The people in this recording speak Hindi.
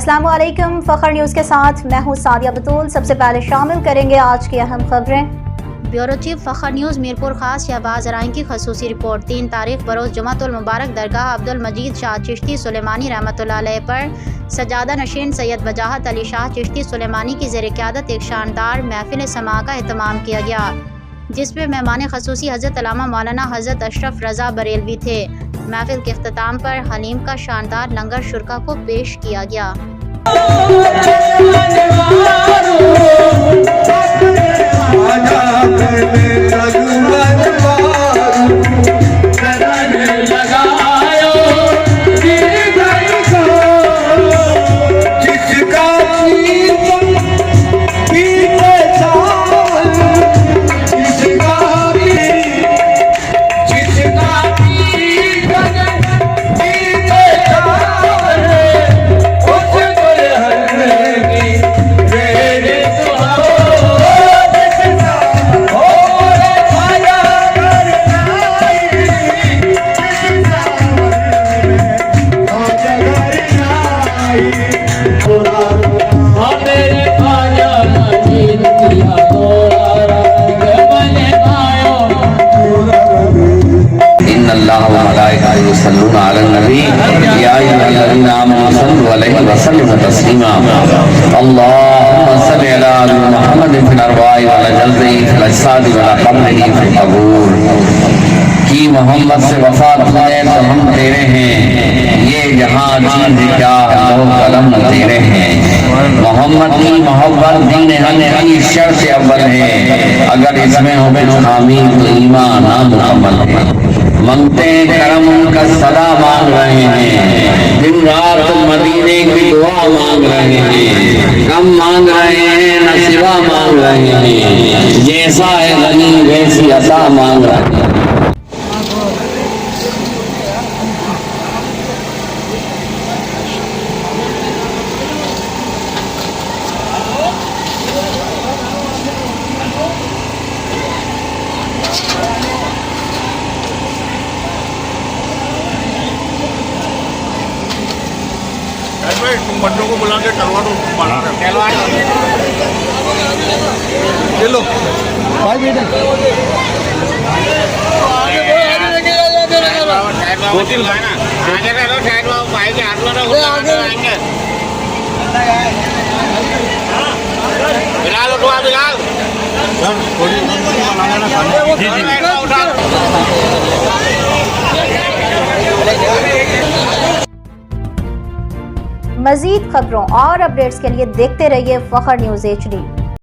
अस्सलाम वालेकुम। फ़ख्र न्यूज़ के साथ मैं हूँ सादिया बतूल। सबसे पहले शामिल करेंगे आज की अहम खबरें। ब्यूरो चीफ फ़ख्र न्यूज़ मीरपुर खास शहबाज राइन की खसूसी रिपोर्ट। 3 तारीख बरोज़ जुमातुल मुबारक दरगाह अब्दुल मजीद शाह चिश्ती सुलेमानी रहमतुल्लाह अलैह पर सजादा नशीन सैयद वजाहत अली शाह चिश्ती सुलेमानी की ज़ेर क़यादत एक शानदार महफिल समा का एहतमाम किया गया, जिसमें मेहमान खसूसी हज़रत अल्लामा मौलाना हज़रत अशरफ रज़ा बरेलवी थे। महफिल के अख्ताम पर हलीम का शानदार लंगर शुरका को पेश किया गया। की मोहम्मद से वफा तुमने तो हम तेरे हैं, ये जहाँ चीज क्या लो कलम तेरे हैं। मोहम्मद की मोहब्बत दीन हक की शर्त अव्वल है, अगर इसमें हो खामी तो ईमान नामुकम्मल है। मंगते करम उनका सदा मांग रहे हैं, दिन रात मदीने की दुआ मांग रहे हैं। कम मांग रहे हैं न सिवा मांग रहे हैं, जैसा है गनी वैसी अता मांग रहे हैं। तुम बच्चों को बुला के करवा दो, लो भाई बेटे बिलाल उठवा बिलाल मज़ीद खबरों और अपडेट्स के लिए देखते रहिए फ़ख्र न्यूज़ HD।